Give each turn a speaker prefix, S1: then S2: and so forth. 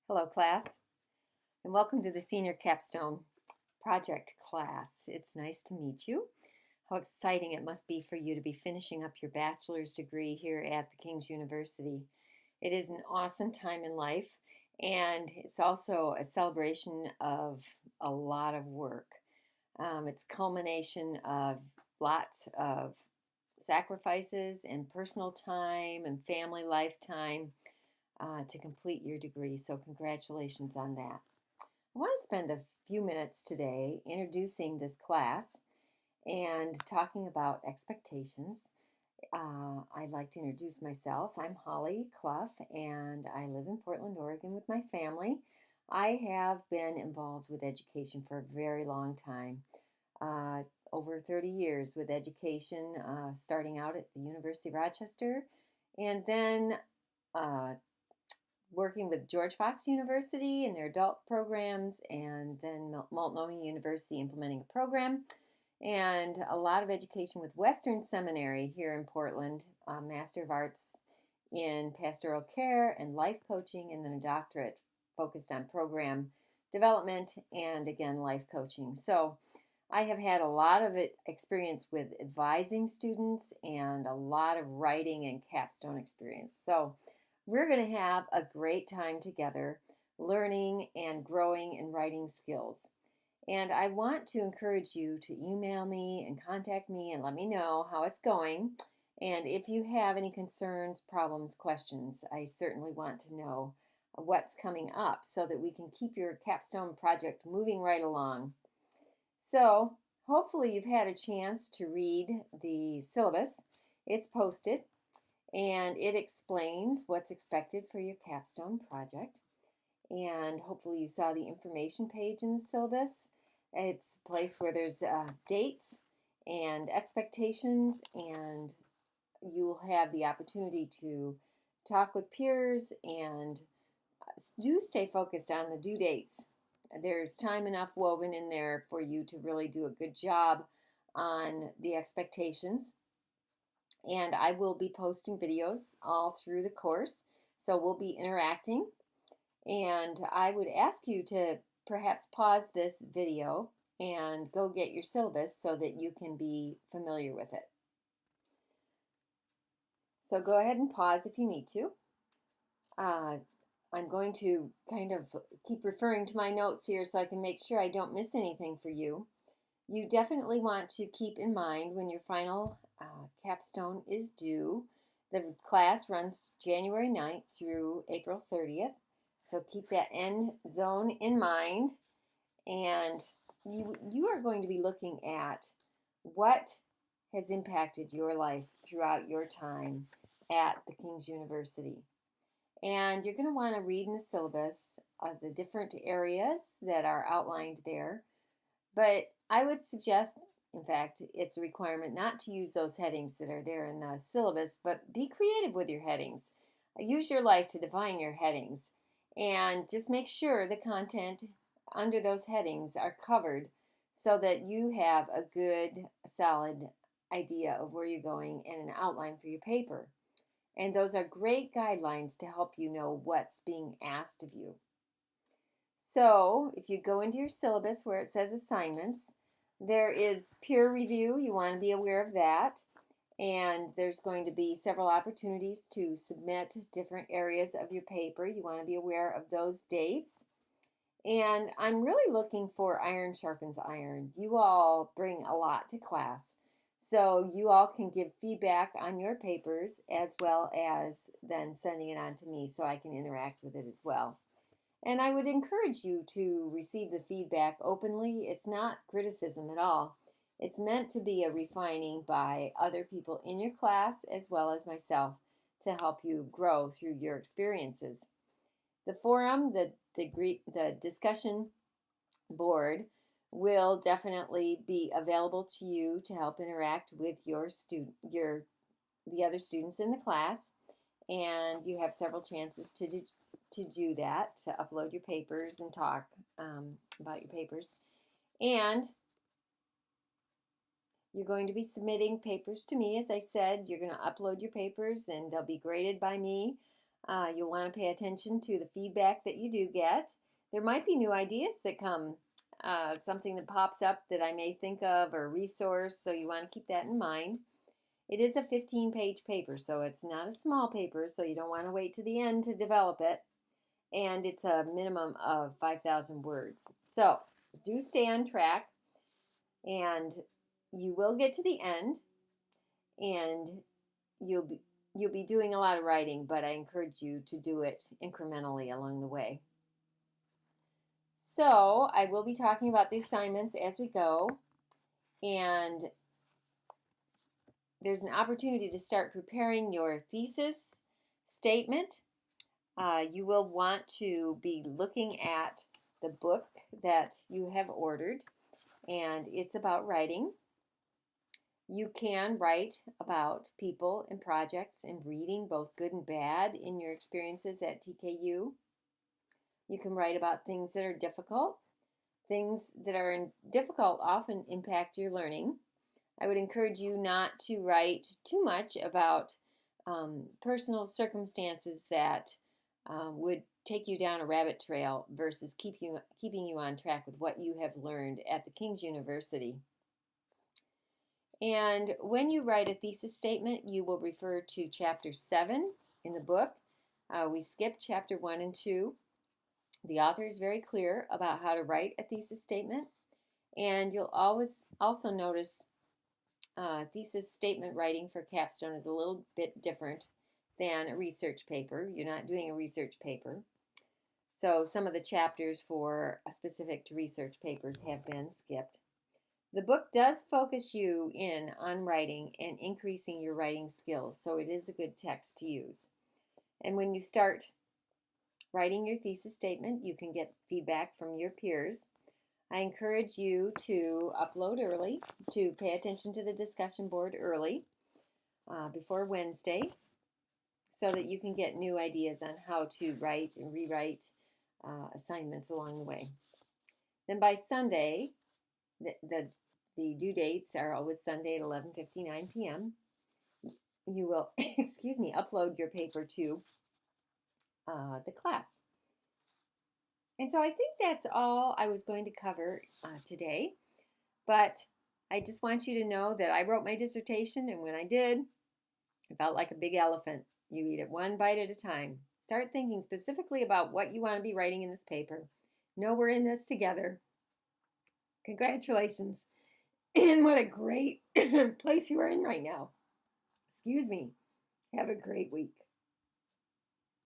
S1: Hello, class, and welcome to the Senior Capstone Project class. It's nice to meet you. How exciting it must be for you to be finishing up your bachelor's degree here at the King's University. It is an awesome time in life, and it's also a celebration of a lot of work. It's culmination of lots of sacrifices and personal time and family lifetime to complete your degree. So, congratulations on that. I want to spend a few minutes today introducing this class and talking about expectations. I'd like to introduce myself. I'm Holly Clough, and I live in Portland, Oregon with my family. I have been involved with education for a very long time, over 30 years with education, starting out at the University of Rochester, and then working with George Fox University and their adult programs, and then Multnomah University implementing a program, and a lot of education with Western Seminary here in Portland, Master of Arts in Pastoral Care and Life Coaching, and then a doctorate focused on program development and again life coaching. So I have had a lot of experience with advising students and a lot of writing and capstone experience. So we're going to have a great time together learning and growing and writing skills. And I want to encourage you to email me and contact me and let me know how it's going. And if you have any concerns, problems, questions, I certainly want to know what's coming up so that we can keep your capstone project moving right along. So, hopefully, you've had a chance to read the syllabus. It's posted and it explains what's expected for your capstone project. And hopefully you saw the information page in the syllabus. It's a place where there's dates and expectations, and you will have the opportunity to talk with peers and do stay focused on the due dates. There's time enough woven in there for you to really do a good job on the expectations. And I will be posting videos all through the course, so we'll be interacting. And I would ask you to perhaps pause this video and go get your syllabus so that you can be familiar with it. So go ahead and pause if you need to. I'm going to kind of keep referring to my notes here so I can make sure I don't miss anything for you. You definitely want to keep in mind when your final capstone is due. The class runs January 9th through April 30th. So keep that end zone in mind. And you are going to be looking at what has impacted your life throughout your time at the King's University. And you're going to want to read in the syllabus the different areas that are outlined there. But I would suggest, in fact, it's a requirement not to use those headings that are there in the syllabus, but be creative with your headings. Use your life to define your headings, and just make sure the content under those headings are covered so that you have a good, solid idea of where you're going and an outline for your paper. And those are great guidelines to help you know what's being asked of you. So if you go into your syllabus where it says assignments, there is peer review. You want to be aware of that. And there's going to be several opportunities to submit different areas of your paper. You want to be aware of those dates. And I'm really looking for iron sharpens iron. You all bring a lot to class. So you all can give feedback on your papers as well as then sending it on to me so I can interact with it as well. And I would encourage you to receive the feedback openly. It's not criticism at all. It's meant to be a refining by other people in your class as well as myself to help you grow through your experiences. The forum, the discussion board will definitely be available to you to help interact with the other students in the class, and you have several chances to do that, to upload your papers and talk about your papers. And you're going to be submitting papers to me. As I said, you're going to upload your papers and they'll be graded by me. You'll want to pay attention to the feedback that you do get. There might be new ideas that come, something that pops up that I may think of, or a resource, so you want to keep that in mind. It is a 15-page paper, so it's not a small paper, so you don't want to wait to the end to develop it. And it's a minimum of 5,000 words. So do stay on track, and you will get to the end, and you'll be doing a lot of writing, but I encourage you to do it incrementally along the way. So I will be talking about the assignments as we go, and there's an opportunity to start preparing your thesis statement. You will want to be looking at the book that you have ordered, and it's about writing. You can write about people and projects and reading, both good and bad, in your experiences at TKU. You can write about things that are difficult. Things that are difficult often impact your learning. I would encourage you not to write too much about personal circumstances that would take you down a rabbit trail versus keeping you on track with what you have learned at the King's University. And when you write a thesis statement, you will refer to Chapter 7 in the book. We skipped Chapter 1 and 2. The author is very clear about how to write a thesis statement. And you'll always also notice thesis statement writing for Capstone is a little bit different than a research paper. You're not doing a research paper. So some of the chapters for specific to research papers have been skipped. The book does focus you in on writing and increasing your writing skills, so it is a good text to use. And when you start writing your thesis statement, you can get feedback from your peers. I encourage you to upload early, to pay attention to the discussion board early, before Wednesday, so that you can get new ideas on how to write and rewrite assignments along the way. Then by Sunday, the due dates are always Sunday at 11:59 p.m. You will, upload your paper to the class. And so I think that's all I was going to cover today. But I just want you to know that I wrote my dissertation, and when I did, I felt like a big elephant. You eat it one bite at a time. Start thinking specifically about what you want to be writing in this paper. Know we're in this together. Congratulations. And what a great place you are in right now. Excuse me. Have a great week.